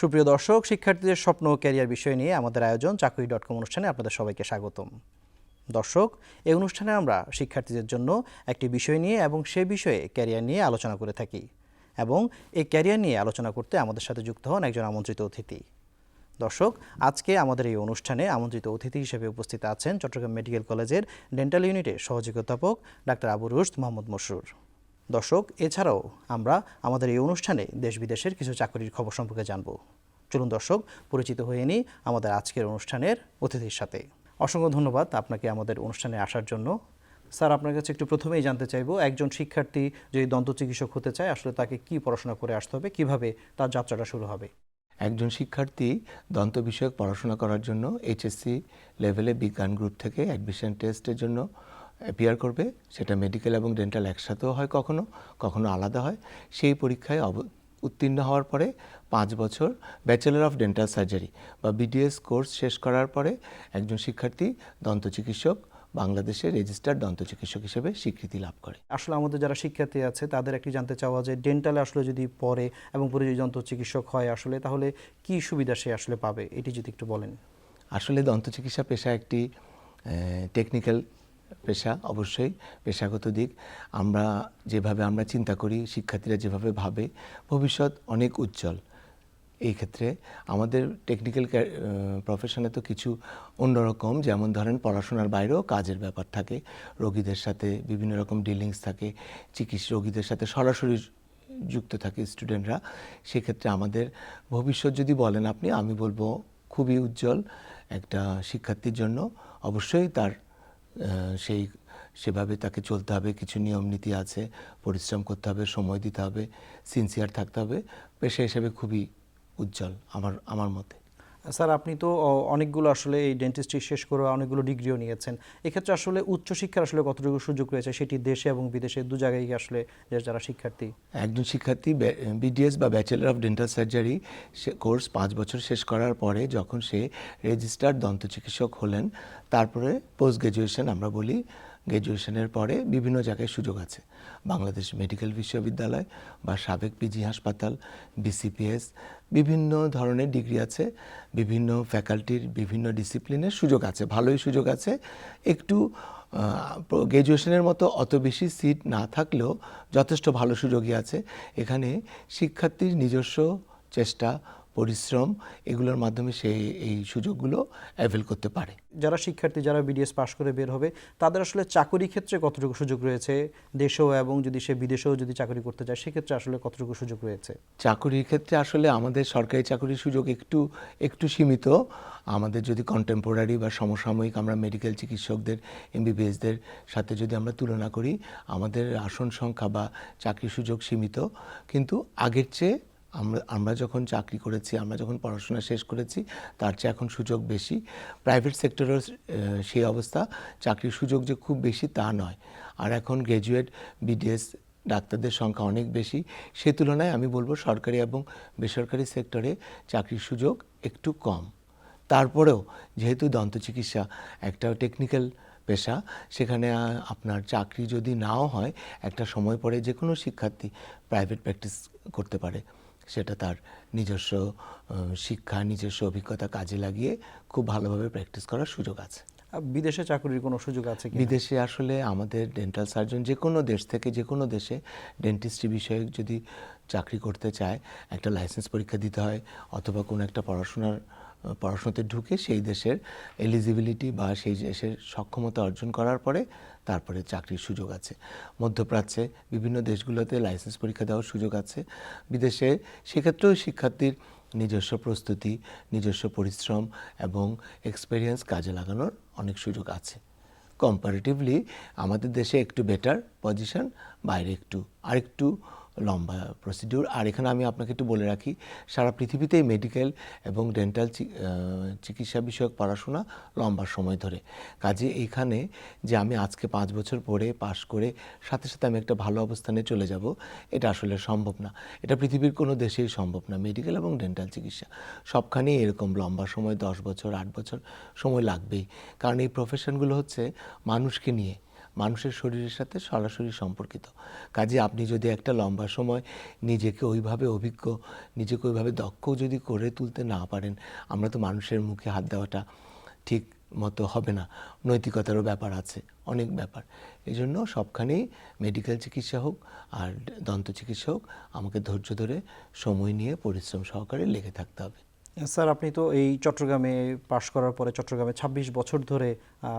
সুপ্রিয় দর্শক, শিক্ষার্থীদের স্বপ্ন ও ক্যারিয়ার বিষয় নিয়ে আমাদের আয়োজন চাকরি.com অনুষ্ঠানে আপনাদের সবাইকে স্বাগতম। দর্শক, এই অনুষ্ঠানে আমরা শিক্ষার্থীদের জন্য একটি বিষয় নিয়ে এবং সেই বিষয়ে ক্যারিয়ার নিয়ে আলোচনা করে থাকি এবং এই ক্যারিয়ার নিয়ে আলোচনা করতে আমাদের সাথে যুক্ত হন একজন আমন্ত্রিত অতিথি। দর্শক, আজকে আমাদের এই অনুষ্ঠানে আমন্ত্রিত অতিথি হিসেবে উপস্থিত আছেন চট্টগ্রাম মেডিকেল কলেজের ডেন্টাল ইউনিটের সহযোগী অধ্যাপক ডাক্তার আবু রুশদ মোহাম্মদ মসরুর। দর্শক, এছাড়াও আমরা আমাদের এই অনুষ্ঠানে দেশ বিদেশের কিছু চাকরির খবর সম্পর্কে জানব। চলুন দর্শক, পরিচিত হয়ে নিই আমাদের আজকের অনুষ্ঠানের অতিথির সাথে। অসংখ্য ধন্যবাদ আপনাকে আমাদের অনুষ্ঠানে আসার জন্য। স্যার, আপনার কাছে একটু প্রথমেই জানতে চাইবো, একজন শিক্ষার্থী যদি দন্ত চিকিৎসক হতে চায় আসলে তাকে কি পড়াশোনা করে আসতে হবে, কিভাবে তার যাত্রাটা শুরু হবে? একজন শিক্ষার্থী দন্ত বিষয়ক পড়াশোনা করার জন্য এইচএসসি লেভেলে বিজ্ঞান গ্রুপ থেকে অ্যাডমিশন টেস্টের জন্য অ্যাপিয়ার করবে। সেটা মেডিকেল এবং ডেন্টাল একসাথেও হয়, কখনো কখনো আলাদা হয়। সেই পরীক্ষায় উত্তীর্ণ হওয়ার পরে 5 বছর ব্যাচেলর অফ ডেন্টাল সার্জারি বা বিডিএস কোর্স শেষ করার পরে একজন শিক্ষার্থী দন্ত চিকিৎসক বাংলাদেশের রেজিস্টার্ড দন্ত চিকিৎসক হিসেবে স্বীকৃতি লাভ করে। আসলে আমাদের যারা শিক্ষার্থী আছে তাদের একটি জানতে চাওয়া যে ডেন্টালে আসলে যদি পড়ে এবং পরে যদি দন্ত চিকিৎসক হয় আসলে তাহলে কি সুবিধা সে আসলে পাবে, এটি যদি একটু বলেন। আসলে দন্ত চিকিৎসা পেশা একটি টেকনিক্যাল পেশা, অবশ্যই পেশাগত দিক। আমরা চিন্তা করি, শিক্ষার্থীরা যেভাবে ভাবে, ভবিষ্যৎ অনেক উজ্জ্বল। এই ক্ষেত্রে আমাদের টেকনিক্যাল প্রফেশনে তো কিছু অন্যরকম, যেমন ধরেন পড়াশোনার বাইরেও কাজের ব্যাপার থাকে, রোগীদের সাথে বিভিন্ন রকম ডিলিংস থাকে, রোগীদের সাথে সরাসরি যুক্ত থাকে স্টুডেন্টরা। সেক্ষেত্রে আমাদের ভবিষ্যৎ যদি বলেন আপনি, আমি বলবো খুবই উজ্জ্বল একটা শিক্ষার্থীর জন্য। অবশ্যই তার সেভাবে তাকে চলতে হবে, কিছু নিয়ম নীতি আছে, পরিশ্রম করতে হবে, সময় দিতে হবে, সিনসিয়ার থাকতে হবে। পেশা হিসেবে খুবই উজ্জ্বল আমার মতে। স্যার, আপনি তো অনেকগুলো আসলে এই ডেন্টিস্ট্রি শেষ করে অনেকগুলো ডিগ্রিও নিয়েছেন। এক্ষেত্রে আসলে উচ্চশিক্ষার আসলে কতটুকু সুযোগ রয়েছে, সেটি দেশে এবং বিদেশে দু জায়গায় আসলে যারা শিক্ষার্থী? একজন শিক্ষার্থী বিডিএস বা bachelor of dental surgery course 5 বছর শেষ করার পরে যখন সে রেজিস্টার্ড দন্ত চিকিৎসক হলেন, তারপরে পোস্ট গ্র্যাজুয়েশন আমরা বলি, গ্র্যাজুয়েশনের পরে বিভিন্ন জায়গায় সুযোগ আছে। বাংলাদেশ মেডিকেল বিশ্ববিদ্যালয় বা সাবেক পিজি হাসপাতাল, বিসিপিএস, বিভিন্ন ধরনের ডিগ্রি আছে, বিভিন্ন ফ্যাকাল্টির বিভিন্ন ডিসিপ্লিনের সুযোগ আছে, ভালোই সুযোগ আছে। একটু গ্র্যাজুয়েশনের মতো অত বেশি সিট না থাকলেও যথেষ্ট ভালো সুযোগই আছে। এখানে শিক্ষার্থীর নিজস্ব চেষ্টা, পরিশ্রম, এগুলোর মাধ্যমে সে এই সুযোগগুলো অ্যাভেল করতে পারে। যারা শিক্ষার্থী যারা বিডিএস পাশ করে বের হবে তাদের আসলে চাকরি ক্ষেত্রে কতটুকু সুযোগ রয়েছে দেশেও, এবং যদি সে বিদেশেও যদি চাকরি করতে চায় সেক্ষেত্রে আসলে কতটুকু সুযোগ রয়েছে? চাকরির ক্ষেত্রে আসলে আমাদের সরকারি চাকরির সুযোগ একটু সীমিত। আমাদের যদি কন্টেম্পোরারি বা সমসাময়িক আমরা মেডিকেল চিকিৎসকদের, এমবিবিএসদের সাথে যদি আমরা তুলনা করি, আমাদের আসন সংখ্যা বা চাকরির সুযোগ সীমিত। কিন্তু আগের চেয়ে আমরা যখন চাকরি করেছি, আমরা যখন পড়াশোনা শেষ করেছি, তার চেয়ে এখন সুযোগ বেশি। প্রাইভেট সেক্টরেও সেই অবস্থা, চাকরির সুযোগ যে খুব বেশি তা নয়। আর এখন গ্র্যাজুয়েট বিডিএস ডাক্তারদের সংখ্যা অনেক বেশি। সে তুলনায় আমি বলবো সরকারি এবং বেসরকারি সেক্টরে চাকরির সুযোগ একটু কম। তারপরেও যেহেতু দন্ত চিকিৎসা একটা টেকনিক্যাল পেশা, সেখানে আপনার চাকরি যদি নাও হয়, একটা সময় পরে যে কোনো শিক্ষার্থী প্রাইভেট প্র্যাকটিস করতে পারে। সেটা তার নিজস্ব শিক্ষা, নিজস্ব অভিজ্ঞতা কাজে লাগিয়ে খুব ভালোভাবে প্র্যাকটিস করার সুযোগ আছে। বিদেশে চাকরির কোনো সুযোগ আছে কি? বিদেশে আসলে আমাদের ডেন্টাল সার্জন যে কোনো দেশ থেকে যে কোনো দেশে ডেন্টিস্ট্রি বিষয়ক যদি চাকরি করতে চায়, একটা লাইসেন্স পরীক্ষা দিতে হয়, অথবা কোনো একটা পড়াশোনাতে ঢুকে সেই দেশের এলিজিবিলিটি বা সেই দেশের সক্ষমতা অর্জন করার পরে তারপরে চাকরির সুযোগ আছে। মধ্যপ্রাচ্যে বিভিন্ন দেশগুলোতে লাইসেন্স পরীক্ষা দেওয়ার সুযোগ আছে। বিদেশে সেক্ষেত্রেও শিক্ষার্থীর নিজস্ব প্রস্তুতি, নিজস্ব পরিশ্রম এবং এক্সপেরিয়েন্স কাজে লাগানোর অনেক সুযোগ আছে। কম্পারেটিভলি আমাদের দেশে একটু বেটার পজিশন, বাইরে আরেকটু লম্বা প্রসিডিউর। আর এখানে আমি আপনাকে একটু বলে রাখি, সারা পৃথিবীতেই মেডিকেল এবং ডেন্টাল চিকিৎসা বিষয়ক পড়াশোনা লম্বা সময় ধরে। কাজে এইখানে যে আমি আজকে 5 বছর পড়ে পাশ করে সাথে সাথে আমি একটা ভালো অবস্থানে চলে যাব, এটা আসলে সম্ভব না। এটা পৃথিবীর কোনো দেশেই সম্ভব না। মেডিকেল এবং ডেন্টাল চিকিৎসা সবখানেই এরকম লম্বা সময়, 10 বছর 8 বছর সময় লাগবেই। কারণ এই প্রফেশনগুলো হচ্ছে মানুষকে নিয়ে, মানুষের শরীরের সাথে সরাসরি সম্পর্কিত। কাজে আপনি যদি একটা লম্বা সময় নিজেকে ওইভাবে অভিজ্ঞ, নিজেকে ওইভাবে দক্ষ যদি করে তুলতে না পারেন, আমরা তো মানুষের মুখে হাত দেওয়াটা ঠিক মতো হবে না, নৈতিকতারও ব্যাপার আছে, অনেক ব্যাপার। এই জন্য সবখানেই মেডিকেল চিকিৎসা হোক আর দন্ত চিকিৎসা হোক, আমাকে ধৈর্য ধরে সময় নিয়ে পরিশ্রম সহকারে লেগে থাকতে হবে। স্যার, আপনি তো এই চট্টগ্রামে পাশ করার পরে চট্টগ্রামে 26 বছর ধরে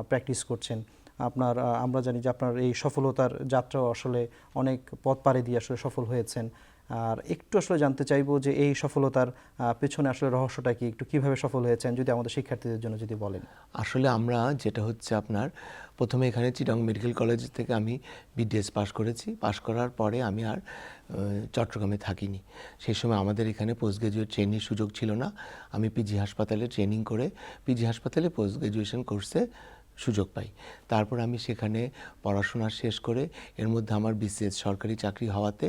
প্র্যাকটিস করছেন। আপনার আমরা জানি যে আপনার এই সফলতার যাত্রাও আসলে অনেক পথ পাড়ি দিয়ে আসলে সফল হয়েছেন। আর একটু আসলে জানতে চাইবো যে এই সফলতার পেছনে আসলে রহস্যটা কি, একটু কিভাবে সফল হয়েছেন যদি আমাদের শিক্ষার্থীদের জন্য যদি বলেন। আসলে আমরা যেটা হচ্ছে আপনার প্রথমে এখানে চিটাগং মেডিকেল কলেজ থেকে আমি বিডিএস পাশ করেছি। পাশ করার পরে আমি আর চট্টগ্রামে থাকিনি। সেই সময় আমাদের এখানে পোস্ট গ্রাজুয়েট ট্রেনিং সুযোগ ছিল না। আমি পিজি হাসপাতালে ট্রেনিং করে পিজি হাসপাতালে পোস্ট গ্রাজুয়েশন কোর্সে সুযোগ পাই। তারপর আমি সেখানে পড়াশোনা শেষ করে, এর মধ্যে আমার বিসিএস সরকারি চাকরি হওয়াতে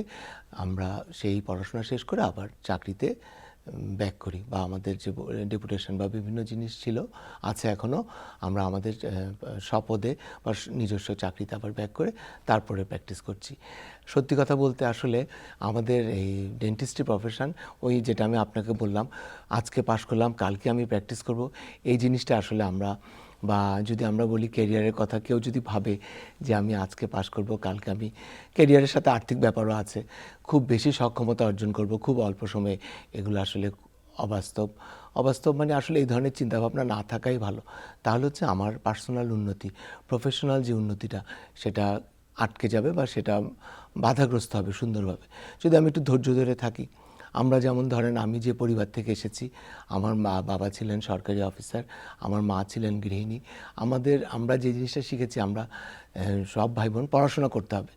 আমরা সেই পড়াশোনা শেষ করে আবার চাকরিতে ব্যাক করি, বা আমাদের যে ডেপুটেশন বা বিভিন্ন জিনিস ছিল আছে এখনও, আমরা আমাদের স্বপদে বা নিজস্ব চাকরিতে আবার ব্যাক করে তারপরে প্র্যাকটিস করছি। সত্যি কথা বলতে আসলে আমাদের এই ডেন্টিস্ট্রি প্রফেশন, ওই যেটা আমি আপনাকে বললাম, আজকে পাশ করলাম কালকে আমি প্র্যাকটিস করব, এই জিনিসটা আসলে আমরা, বা যদি আমরা বলি ক্যারিয়ারের কথা, কেউ যদি ভাবে যে আমি আজকে পাশ করব কালকে আমি, ক্যারিয়ারের সাথে আর্থিক ব্যাপারও আছে, খুব বেশি সক্ষমতা অর্জন করব খুব অল্প সময়ে, এগুলো আসলে অবাস্তব। অবাস্তব মানে আসলে এই ধরনের চিন্তাভাবনা না থাকাই ভালো। তাহলে হচ্ছে আমার পার্সোনাল উন্নতি, প্রফেশনাল যে উন্নতিটা, সেটা আটকে যাবে বা সেটা বাধাগ্রস্ত হবে সুন্দরভাবে। যদি আমি একটু ধৈর্য ধরে থাকি, আমরা যেমন ধরেন আমি যে পরিবার থেকে এসেছি, আমার বাবা ছিলেন সরকারি অফিসার, আমার মা ছিলেন গৃহিণী। আমরা যে জিনিসটা শিখেছি, আমরা সব ভাই বোন পড়াশোনা করতে হবে।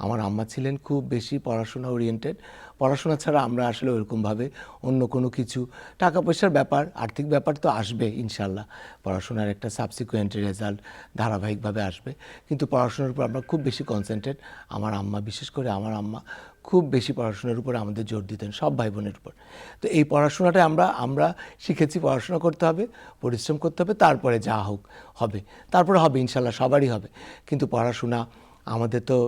আমার আম্মা ছিলেন খুব বেশি পড়াশোনা ওরিয়েন্টেড। পড়াশোনা ছাড়া আমরা আসলে ওরকমভাবে অন্য কোনো কিছু, টাকা পয়সার ব্যাপার, আর্থিক ব্যাপার তো আসবে ইনশাল্লাহ, পড়াশোনার একটা সাবসিকুয়েন্ট রেজাল্ট ধারাবাহিকভাবে আসবে, কিন্তু পড়াশোনার উপর আমরা খুব বেশি কনসেন্ট্রেট। আমার আম্মা, বিশেষ করে আমার আম্মা খুব বেশি পড়াশোনার উপর আমাদের জোর দিতেন, সব ভাই বোনের উপর। তো এই পড়াশোনাটা আমরা শিখেছি, পড়াশোনা করতে হবে, পরিশ্রম করতে হবে, তারপরে যা হোক হবে, তারপরে হবে ইনশাল্লাহ, সবারই হবে। কিন্তু পড়াশোনা আমাদের তো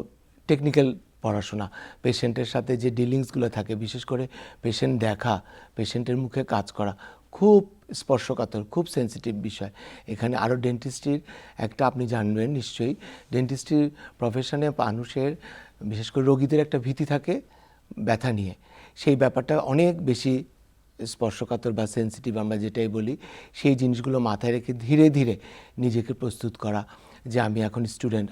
টেকনিক্যাল পড়াশোনা, পেশেন্টের সাথে যে ডিলিংসগুলো থাকে, বিশেষ করে পেশেন্ট দেখা, পেশেন্টের মুখে কাজ করা, খুব স্পর্শকাতর, খুব সেন্সিটিভ বিষয়। এখানে আরও ডেন্টিস্ট্রির একটা, আপনি জানবেন নিশ্চয়ই, ডেন্টিস্ট্রির প্রফেশনে মানুষের, বিশেষ করে রোগীদের একটা ভীতি থাকে ব্যথা নিয়ে। সেই ব্যাপারটা অনেক বেশি স্পর্শকাতর বা সেন্সিটিভ, আমরা যেটাই বলি, সেই জিনিসগুলো মাথায় রেখে ধীরে ধীরে নিজেকে প্রস্তুত করা যে আমি এখন স্টুডেন্ট।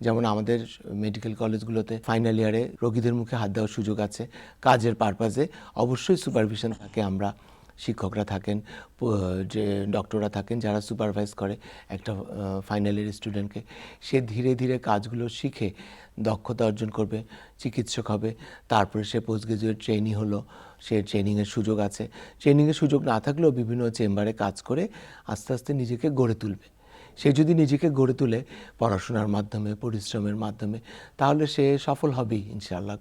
যেমন আমাদের মেডিকেল কলেজগুলোতে ফাইনাল ইয়ারে রোগীদের মুখে হাত দেওয়ার সুযোগ আছে, কাজের পারপাজে অবশ্যই সুপারভিশন থাকে, আমরা শিক্ষকরা থাকেন, যে ডক্টররা থাকেন যারা সুপারভাইজ করে একটা ফাইনাল ইয়ার স্টুডেন্টকে। সে ধীরে ধীরে কাজগুলো শিখে দক্ষতা অর্জন করবে, চিকিৎসক হবে, তারপরে সে পোস্ট গ্রাজুয়েট ট্রেনি হলো, সে ট্রেনিংয়ের সুযোগ আছে। ট্রেনিংয়ের সুযোগ না থাকলেও বিভিন্ন চেম্বারে কাজ করে আস্তে আস্তে নিজেকে গড়ে তুলবে। সে যদি নিজেকে গড়ে তুলে পড়াশোনার মাধ্যমে, পরিশ্রমের মাধ্যমে, তাহলে সে সফল হবেই ইনশাআল্লাহ।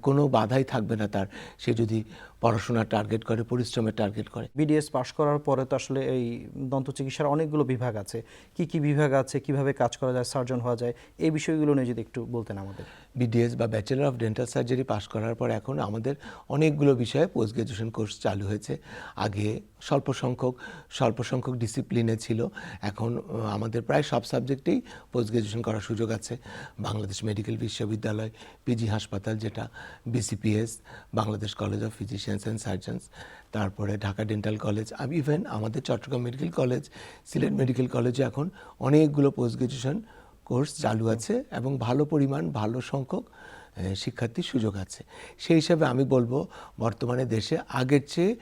কোনো বাধাই থাকবে না তার, সে যদি পড়াশোনার টার্গেট করে, পরিশ্রমের টার্গেট করে। বিডিএস পাশ করার পরে তো আসলে এই দন্ত চিকিৎসার অনেকগুলো বিভাগ আছে, কি কি বিভাগ আছে, কিভাবে কাজ করা যায়, সার্জন হওয়া যায়, এই বিষয়গুলো নিয়ে যদি একটু বলতেন আমাদের। বিডিএস বা ব্যাচেলর অফ ডেন্টাল সার্জারি পাশ করার পর এখন আমাদের অনেকগুলো বিষয়ে পোস্ট গ্রাজুয়েশন কোর্স চালু হয়েছে। আগে স্বল্প সংখ্যক ডিসিপ্লিনে ছিল, এখন আমাদের প্রায় সব সাবজেক্টেই পোস্ট গ্রাজুয়েশন করার সুযোগ আছে। বাংলাদেশ মেডিকেল বিশ্ববিদ্যালয়, পিজি হাসপাতাল যেটা, BCPS, Bangladesh college of physicians and surgeons, তারপরে ঢাকা ডেন্টাল কলেজ, ইভেন আমাদের Chattogram medical college, Sylhet medical কলেজে এখন অনেকগুলো পোস্ট গ্রাজুয়েশন কোর্স চালু আছে এবং ভালো পরিমাণ, ভালো সংখ্যক শিক্ষার্থীর সুযোগ আছে। সেই হিসাবে আমি বলবো বর্তমানে দেশে আগের চেয়ে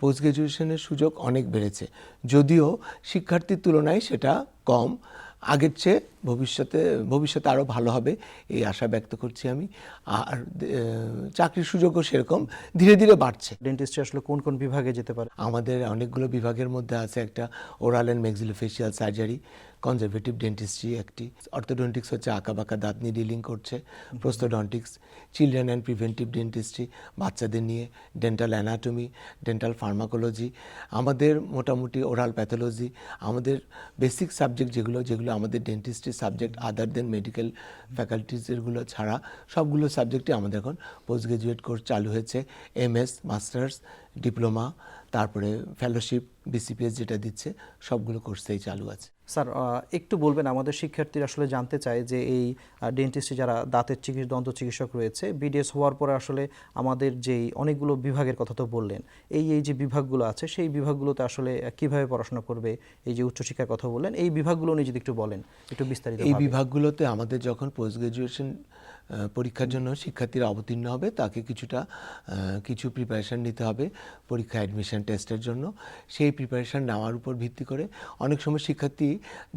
পোস্ট গ্রাজুয়েশনের সুযোগ অনেক বেড়েছে, যদিও শিক্ষার্থীর তুলনায় সেটা কম। আগের চেয়ে ভবিষ্যতে আরও ভালো হবে এই আশা ব্যক্ত করছি আমি। আর চাকরির সুযোগও সেরকম ধীরে ধীরে বাড়ছে। ডেন্টিস্ট্রি আসলে কোন কোন বিভাগে যেতে পারে? আমাদের অনেকগুলো বিভাগের মধ্যে আছে একটা oral and maxillofacial surgery, conservative dentistry একটি, অর্থোডন্টিক্স হচ্ছে আঁকাবাঁকা দাঁত নিয়ে ডিলিং করছে, প্রোস্থোডন্টিক্স, চিলড্রেন অ্যান্ড প্রিভেন্টিভ ডেন্টিস্ট্রি বাচ্চাদের নিয়ে, ডেন্টাল অ্যানাটমি, ডেন্টাল ফার্মাকোলজি, আমাদের মোটামুটি ওরাল প্যাথোলজি, আমাদের বেসিক সাবজেক্ট যেগুলো আমাদের ডেন্টিস্ট্রি সাবজেক্ট আদার দেন মেডিকেল ফ্যাকাল্টিজ যেগুলো ছাড়া সবগুলো সাবজেক্টে আমাদের এখন পোস্ট গ্রাজুয়েট কোর্স চালু হয়েছে, এমএস, মাস্টার্স, ডিপ্লোমা, তারপরে ফেলোশিপ, বিসিপিএস যেটা দিচ্ছে সবগুলো কোর্সেই চালু আছে। স্যার একটু বলবেন, আমাদের শিক্ষার্থীরা আসলে জানতে চায় যে এই ডেন্টিস্ট্রি যারা দাঁতের দন্ত চিকিৎসক রয়েছে, বিডিএস হওয়ার পরে আসলে আমাদের যেই অনেকগুলো বিভাগের কথা তো বললেন, এই যে বিভাগগুলো আছে সেই বিভাগগুলোতে আসলে কিভাবে পড়াশোনা করবে, এই যে উচ্চশিক্ষার কথা বললেন, এই বিভাগগুলো নিয়ে যদি একটু বলেন একটু বিস্তারিত। এই বিভাগগুলোতে আমাদের যখন পোস্ট গ্রাজুয়েশন পরীক্ষার জন্য শিক্ষার্থীরা অবতীর্ণ হবে তাকে কিছু প্রিপারেশান নিতে হবে পরীক্ষা অ্যাডমিশন টেস্টের জন্য। সেই প্রিপারেশান নেওয়ার উপর ভিত্তি করে অনেক সময় শিক্ষার্থী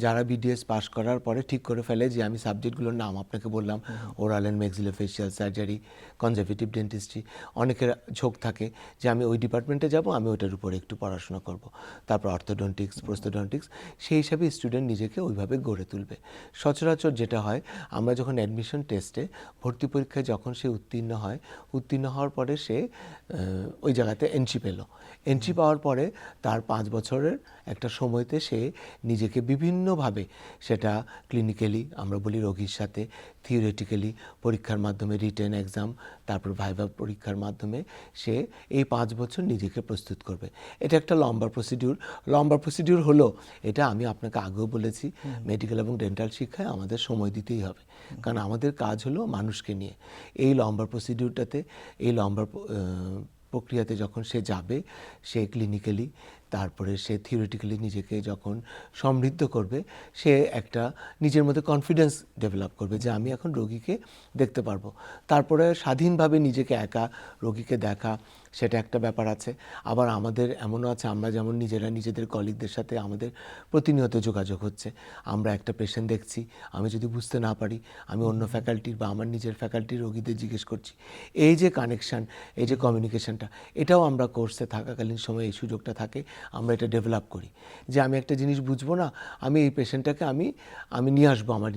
যারা বিডিএস পাস করার পরে ঠিক করে ফেলে যে আমি সাবজেক্টগুলোর নাম আপনাকে বললাম, oral and maxillofacial surgery, conservative dentistry, অনেকের ঝোঁক থাকে যে আমি ওই ডিপার্টমেন্টে যাব, আমি ওইটার উপরে একটু পড়াশোনা করব, তারপর অর্থোডন্টিক্স, প্রোস্থোডন্টিক্স, সেই হিসাবে স্টুডেন্ট নিজেকে ওইভাবে গড়ে তুলবে। সচরাচর যেটা হয়, আমরা যখন অ্যাডমিশন টেস্টে ভর্তি পরীক্ষায় যখন সে উত্তীর্ণ হওয়ার পরে সে ওই জায়গাতে এন্ট্রি পেল। এন্ট্রি পাওয়ার পরে তার 5 বছরের একটা সময়তে সে নিজেকে বিভিন্নভাবে, সেটা ক্লিনিক্যালি আমরা বলি রোগীর সাথে, থিওরিটিক্যালি পরীক্ষার মাধ্যমে, রিটেন এক্সাম, তারপর ভাইভা পরীক্ষার মাধ্যমে সে এই 5 বছর নিজেকে প্রস্তুত করবে। এটা একটা লম্বা প্রসিডিউর হলো, এটা আমি আপনাকে আগেও বলেছি, মেডিকেল এবং ডেন্টাল শিক্ষায় আমাদের সময় দিতেই হবে, কারণ আমাদের কাজ হলো মানুষকে নিয়ে। এই লম্বা প্রসিডিউরটাতে, এই লম্বা প্রক্রিয়াতে যখন সে যাবে, সে ক্লিনিক্যালি, তারপরে সে থিওরিটিক্যালি নিজেকে যখন সমৃদ্ধ করবে, সে একটা নিজের মধ্যে কনফিডেন্স ডেভেলপ করবে যে আমি এখন রোগীকে দেখতে পারবো। তারপরে স্বাধীনভাবে নিজেকে একা রোগীকে দেখা, সেটা একটা ব্যাপার আছে। আবার আমাদের এমনও আছে, আমরা যেমন নিজেরা নিজেদের কলিগদের সাথে আমাদের প্রতিনিয়ত যোগাযোগ হচ্ছে, আমরা একটা পেশেন্ট দেখছি, আমি যদি বুঝতে না পারি আমি অন্য ফ্যাকাল্টির বা আমার নিজের ফ্যাকাল্টির রোগীদের জিজ্ঞেস করছি। এই যে কানেকশান, এই যে কমিউনিকেশনটা, এটাও আমরা কোর্সে থাকাকালীন সময় এই সুযোগটা থাকে, আমরা এটা ডেভেলপ করি যে আমি একটা জিনিস বুঝবো না, আমি এই পেশেন্টটাকে আমি নিয়ে আসবো আমার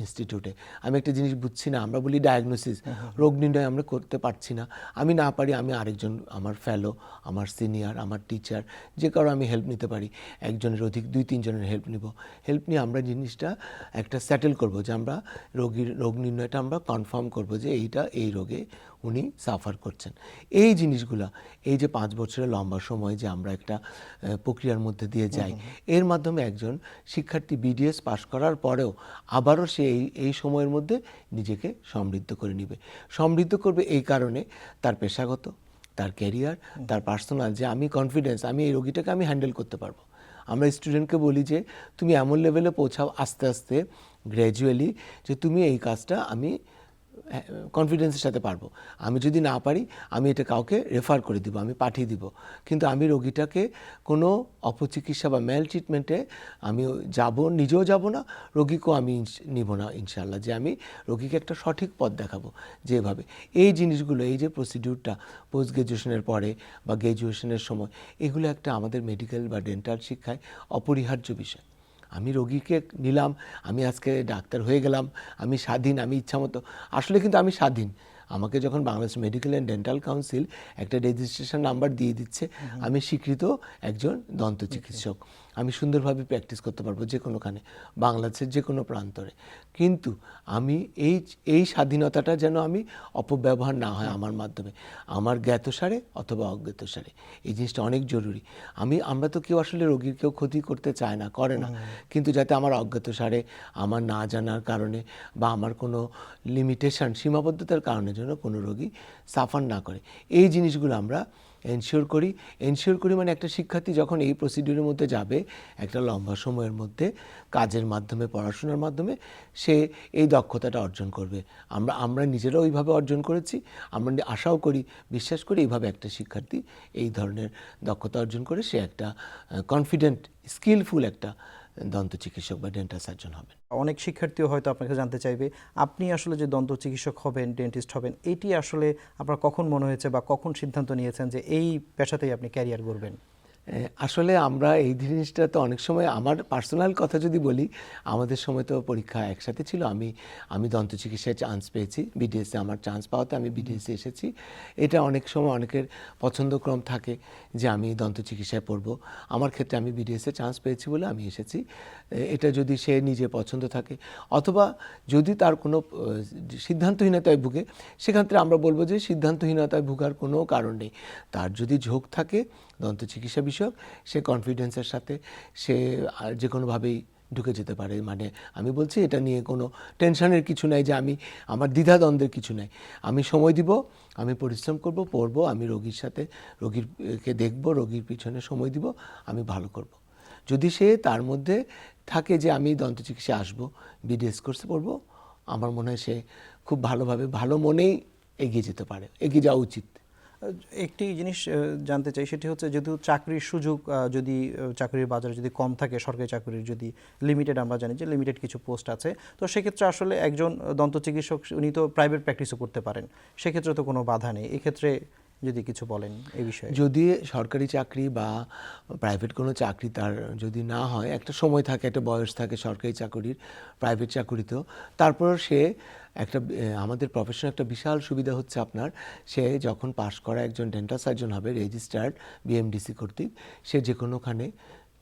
ইনস্টিটিউটে। আমি একটা জিনিস বুঝছি না, আমরা বলি ডায়াগনোসিস, রোগ নির্ণয় আমরা করতে পারছি না, আমি না পারি, আমি আরেকজন, আমার ফেলো, আমার সিনিয়র, আমার টিচার, যে কারো আমি হেল্প নিতে পারি, একজনের অধিক 2-3 জনের হেল্প নিব। হেল্প নিয়ে আমরা জিনিসটা একটা সেটেল করব যে আমরা রোগ নির্ণয়টা আমরা কনফার্ম করব যে এই রোগে উনি সাফার করছেন। এই জিনিসগুলা, এই যে 5 বছরের লম্বা সময় যে আমরা একটা প্রক্রিয়ার মধ্যে দিয়ে যাই, এর মাধ্যমে একজন শিক্ষার্থী বিডিএস পাশ করার পরেও আবারও সে এই সময়ের মধ্যে নিজেকে সমৃদ্ধ করে নেবে। সমৃদ্ধ করবে এই কারণে তার পেশাগত, তার ক্যারিয়ার, তার পার্সোনাল, যে আমি কনফিডেন্স, আমি এই রোগীটাকে আমি হ্যান্ডেল করতে পারবো। আমরা স্টুডেন্টকে বলি যে তুমি এমন লেভেলে পৌঁছাও আস্তে আস্তে, গ্র্যাজুয়ালি, যে তুমি এই কাজটা আমি কনফিডেন্সের সাথে পারবো। আমি যদি না পারি, আমি এটা কাউকে রেফার করে দিব, আমি পাঠিয়ে দিব, কিন্তু আমি রোগীটাকে কোনো অপচিকিৎসা বা ম্যাল ট্রিটমেন্টে আমি নিজেও যাব না, রোগীকেও আমি নিব না ইনশাআল্লাহ, যে আমি রোগীকে একটা সঠিক পথ দেখাবো যেভাবে। এই জিনিসগুলো, এই যে প্রসিডিউরটা পোস্ট গ্র্যাজুয়েশনের পরে বা গ্র্যাজুয়েশনের সময়, এগুলো একটা আমাদের মেডিকেল বা ডেন্টাল শিক্ষায় অপরিহার্য বিষয়। আমি রোগীকে নিলাম, আমি আজকে ডাক্তার হয়ে গেলাম, আমি স্বাধীন, আমি ইচ্ছামতো, আসলে কিন্তু আমি স্বাধীন। আমাকে যখন Bangladesh medical and dental council একটা রেজিস্ট্রেশন নাম্বার দিয়ে দিচ্ছে, আমি স্বীকৃত একজন দন্ত চিকিৎসক, আমি সুন্দরভাবে প্র্যাকটিস করতে পারবো যে কোনোখানে, বাংলাদেশের যে কোনো প্রান্তরে। কিন্তু আমি এই স্বাধীনতাটা যেন আমি অপব্যবহার না হয় আমার মাধ্যমে, আমার জ্ঞাতসারে অথবা অজ্ঞাতসারে, এই জিনিসটা অনেক জরুরি। আমরা তো কেউ আসলে রোগীর কেউ ক্ষতি করতে চায় না, করে না, কিন্তু যাতে আমার অজ্ঞাতসারে, আমার না জানার কারণে বা আমার কোনো লিমিটেশন, সীমাবদ্ধতার কারণে যেন কোনো রোগী সাফার না করে, এই জিনিসগুলো আমরা এনশিওর করি। মানে একটা শিক্ষার্থী যখন এই প্রসিডিউরের মধ্যে যাবে, একটা লম্বা সময়ের মধ্যে কাজের মাধ্যমে, পড়াশোনার মাধ্যমে সে এই দক্ষতাটা অর্জন করবে। আমরা নিজেরাও ওইভাবে অর্জন করেছি, আমরা আশাও করি, বিশ্বাস করি এইভাবে একটা শিক্ষার্থী এই ধরনের দক্ষতা অর্জন করে সে একটা কনফিডেন্ট, স্কিলফুল একটা দন্ত চিকিৎসক বা ডেন্টাল সার্জন হবেন। অনেক শিক্ষার্থীও হয়তো আপনাকে জানতে চাইবে, আপনি আসলে যে দন্ত চিকিৎসক হবেন, ডেন্টিস্ট হবেন, এটি আসলে আপনার কখন মনে হয়েছে বা কখন সিদ্ধান্ত নিয়েছেন যে এই পেশাতেই আপনি ক্যারিয়ার গড়বেন? আসলে আমরা এই জিনিসটা তো অনেক সময়, আমার পার্সোনাল কথা যদি বলি, আমাদের সময় তো পরীক্ষা একসাথে ছিল। আমি দন্ত চিকিৎসায় চান্স পেয়েছি, বিডিএসে আমার চান্স পাওয়াতে আমি বিডিএসে এসেছি। এটা অনেক সময় অনেকের পছন্দক্রম থাকে যে আমি দন্ত চিকিৎসায় পড়বো। আমার ক্ষেত্রে আমি বিডিএসে চান্স পেয়েছি বলে আমি এসেছি। এটা যদি সে নিজে পছন্দ থাকে, অথবা যদি তার কোনো সিদ্ধান্তহীনতায় ভুগে, সেক্ষেত্রে আমরা বলবো যে সিদ্ধান্তহীনতায় ভোগার কোনো কারণ নেই। তার যদি ঝোঁক থাকে দন্ত চিকিৎসা বিষয়ক, সে কনফিডেন্সের সাথে সে যে কোনোভাবেই ঢুকে যেতে পারে। মানে আমি বলছি এটা নিয়ে কোনো টেনশনের কিছু নাই, যে আমার দ্বিধাদ্বন্দ্বের কিছু নাই। আমি সময় দিব, আমি পরিশ্রম করব, পড়বো, আমি রোগীর সাথে রোগীকে দেখব, রোগীর পিছনে সময় দিব, আমি ভালো করব। যদি সে তার মধ্যে থাকে যে আমি দন্ত চিকিৎসা আসবো, বিডিএস কোর্সে পড়বো, আমার মনে হয় সে খুব ভালোভাবে ভালো মনেই এগিয়ে যেতে পারে, এগিয়ে যাওয়া উচিত। একটি জিনিস জানতে চাই, সেটি হচ্ছে যেহেতু চাকরির সুযোগ যদি চাকরির বাজারে যদি কম থাকে, সরকারি চাকরির যদি লিমিটেড, আমরা জানি যে লিমিটেড কিছু পোস্ট আছে, তো সেক্ষেত্রে আসলে একজন দন্ত চিকিৎসক উনি তো প্রাইভেট প্র্যাকটিসও করতে পারেন, সেক্ষেত্রে তো কোনো বাধা নেই। এক্ষেত্রে যদি কিছু বলেন এই বিষয়ে। যদি সরকারি চাকরি বা প্রাইভেট কোনো চাকরি তার যদি না হয়, একটা সময় থাকে, একটা বয়স থাকে সরকারি চাকরির, প্রাইভেট চাকরিতেও, তারপর সে একটা আমাদের প্রফেশনে একটা বিশাল সুবিধা হচ্ছে আপনার, সে যখন পাশ করা একজন ডেন্টাল সার্জন হবে রেজিস্টার্ড বিএমডিসি কর্তৃক, সে যে কোনোখানে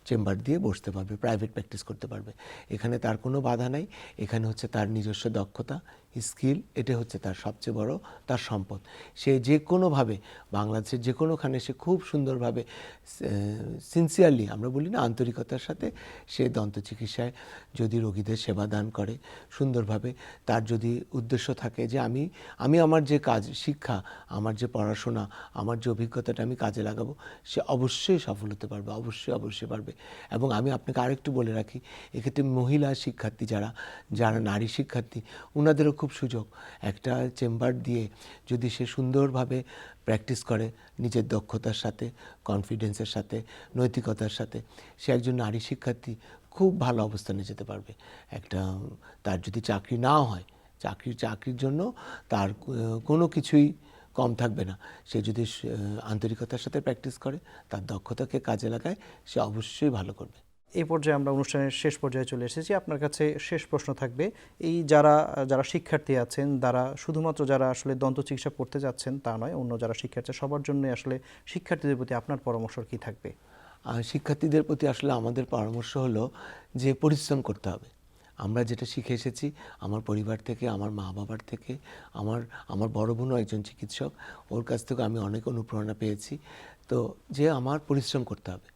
চেম্বার দিয়ে বসতে পারবে, প্রাইভেট প্র্যাকটিস করতে পারবে। এখানে তার কোনো বাধা নাই। এখানে হচ্ছে তার নিজস্ব দক্ষতা, স্কিল, এটা হচ্ছে তার সবচেয়ে বড় তার সম্পদ। সে যে কোনোভাবে বাংলাদেশের যে কোনোখানে সে খুব সুন্দরভাবে সিনসিয়ারলি, আমরা বলি না, আন্তরিকতার সাথে সে দন্ত চিকিৎসায় যদি রোগীদের সেবা দান করে সুন্দরভাবে, তার যদি উদ্দেশ্য থাকে যে আমি আমার যে কাজ, শিক্ষা, আমার যে পড়াশোনা, আমার যে অভিজ্ঞতাটা আমি কাজে লাগাবো, সে অবশ্যই সফল হতে পারবে, অবশ্যই পারবে। এবং আমি আপনাকে আরেকটু বলে রাখি, এক্ষেত্রে মহিলা শিক্ষার্থী যারা নারী শিক্ষার্থী, ওনাদেরও খুব সুযোগ। একটা চেম্বার দিয়ে যদি সে সুন্দরভাবে প্র্যাকটিস করে নিজের দক্ষতার সাথে, কনফিডেন্সের সাথে, নৈতিকতার সাথে, সে একজন নারী শিক্ষার্থী খুব ভালো অবস্থানে যেতে পারবে। তার যদি চাকরি নাও হয়, চাকরির জন্য তার কোনো কিছুই কম থাকবে না। সে যদি আন্তরিকতার সাথে প্র্যাকটিস করে, তার দক্ষতাকে কাজে লাগায়, সে অবশ্যই ভালো করবে। এই পর্যায়ে আমরা অনুষ্ঠানের শেষ পর্যায়ে চলে এসেছি। আপনার কাছে শেষ প্রশ্ন থাকবে, এই যারা শিক্ষার্থী আছেন, শুধুমাত্র যারা আসলে দন্ত চিকিৎসা পড়তে যাচ্ছেন তা নয়, অন্য যারা শিক্ষার্থী, সবার জন্য আসলে শিক্ষার্থীদের প্রতি আপনার পরামর্শ কি থাকবে? শিক্ষার্থীদের প্রতি আসলে আমাদের পরামর্শ হলো যে পরিশ্রম করতে হবে। আমরা যেটা শিখে এসেছি আমার পরিবার থেকে, আমার মা বাবার থেকে, আমার বড় বোনও একজন চিকিৎসক, ওর কাছ থেকে আমি অনেক অনুপ্রেরণা পেয়েছি। তো যে আমার পরিশ্রম করতে হবে।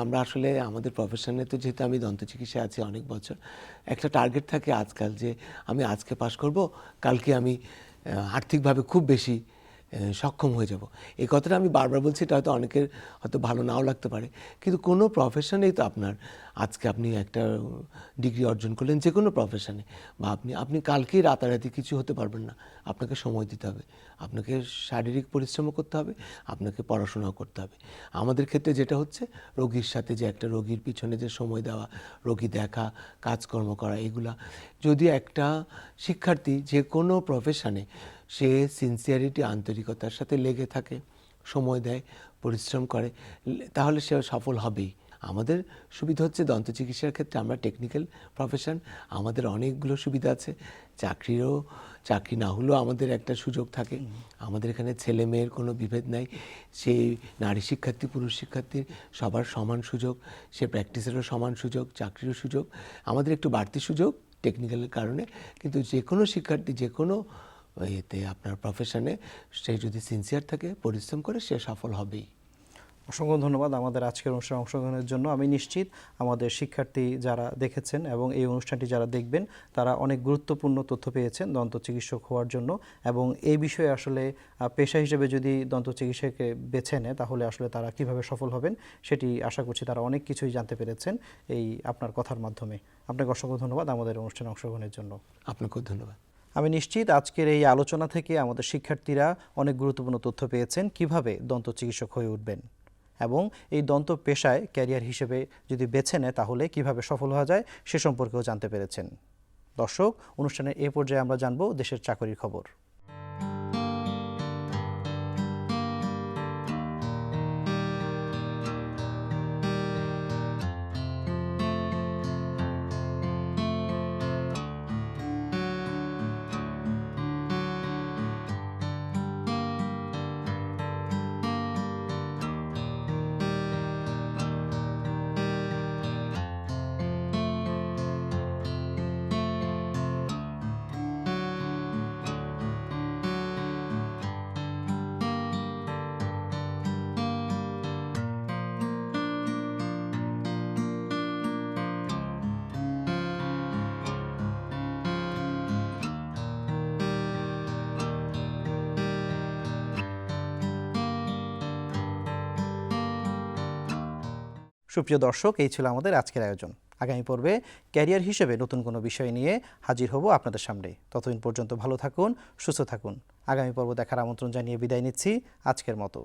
আমরা আসলে আমাদের প্রফেশনে তো, যেহেতু আমি দন্ত চিকিৎসায় আছি অনেক বছর, একটা টার্গেট থাকে আজকাল যে আমি আজকে পাশ করব, কালকে আমি আর্থিকভাবে খুব বেশি সক্ষম হয়ে যাব। এই কথাটা আমি বারবার বলছি, এটা হয়তো অনেকের হয়তো ভালো নাও লাগতে পারে, কিন্তু কোনো প্রফেশনেই তো আজকে আপনি একটা ডিগ্রি অর্জন করলেন যে কোনো প্রফেশনে, বা আপনি কালকেই রাতারাতি কিছু হতে পারবেন না। আপনাকে সময় দিতে হবে, আপনাকে শারীরিক পরিশ্রমও করতে হবে, আপনাকে পড়াশোনাও করতে হবে। আমাদের ক্ষেত্রে যেটা হচ্ছে, রোগীর সাথে যে একটা রোগীর পিছনে যে সময় দেওয়া, রোগী দেখা, কাজকর্ম করা, এগুলা যদি একটা শিক্ষার্থী যে কোনো প্রফেশনে সে সিনসিয়ারিটি, আন্তরিকতার সাথে লেগে থাকে, সময় দেয়, পরিশ্রম করে, তাহলে সে সফল হবেই। আমাদের সুবিধা হচ্ছে দন্ত চিকিৎসার ক্ষেত্রে আমরা টেকনিক্যাল প্রফেশন, আমাদের অনেকগুলো সুবিধা আছে। চাকরি না হলেও আমাদের একটা সুযোগ থাকে। আমাদের এখানে ছেলে মেয়ের কোনো বিভেদ নাই। সেই নারী শিক্ষার্থী, পুরুষ শিক্ষার্থীর সবার সমান সুযোগ, সে প্র্যাকটিসেরও সমান সুযোগ, চাকরিরও সুযোগ। আমাদের একটু বাড়তি সুযোগ টেকনিক্যালের কারণে, কিন্তু যে কোনো শিক্ষার্থী যে কোনো এতে আপনার প্রফেশনে সে যদি সিনসিয়ার থাকে, পরিশ্রম করে, সে সফল হবেই। অসংখ্য ধন্যবাদ আমাদের আজকের অনুষ্ঠানে অংশগ্রহণের জন্য। আমি নিশ্চিত আমাদের শিক্ষার্থী যারা দেখেছেন এবং এই অনুষ্ঠানটি যারা দেখবেন, তারা অনেক গুরুত্বপূর্ণ তথ্য পেয়েছেন দন্ত চিকিৎসক হওয়ার জন্য। এবং এই বিষয়ে আসলে পেশা হিসেবে যদি দন্ত চিকিৎসাকে বেছে নেয়, তাহলে আসলে তারা কিভাবে সফল হবেন সেটি আশা করছি তারা অনেক কিছুই জানতে পেরেছেন এই আপনার কথার মাধ্যমে। আপনাকে অসংখ্য ধন্যবাদ আমাদের অনুষ্ঠানে অংশগ্রহণের জন্য। আপনাকেও ধন্যবাদ। আমি নিশ্চিত আজকের এই আলোচনা থেকে আমাদের শিক্ষার্থীরা অনেক গুরুত্বপূর্ণ তথ্য পেয়েছেন কিভাবে দন্ত চিকিৎসক হয়ে উঠবেন, এবং এই দন্ত পেশায় ক্যারিয়ার হিসেবে যদি বেছে নেয় তাহলে কিভাবে সফল হওয়া যায় সে সম্পর্কেও জানতে পেরেছেন। দর্শক, অনুষ্ঠানের এ পর্যায়ে আমরা জানব দেশের চাকরির খবর। সুপ্রিয় দর্শক, এই ছিল আমাদের আজকের আয়োজন। আগামী পর্বে ক্যারিয়ার হিসেবে নতুন কোনো বিষয় নিয়ে হাজির হব আপনাদের সামনে। ততদিন পর্যন্ত ভালো থাকুন, সুস্থ থাকুন। আগামী পর্ব দেখার আমন্ত্রণ জানিয়ে বিদায় নিচ্ছি আজকের মতো।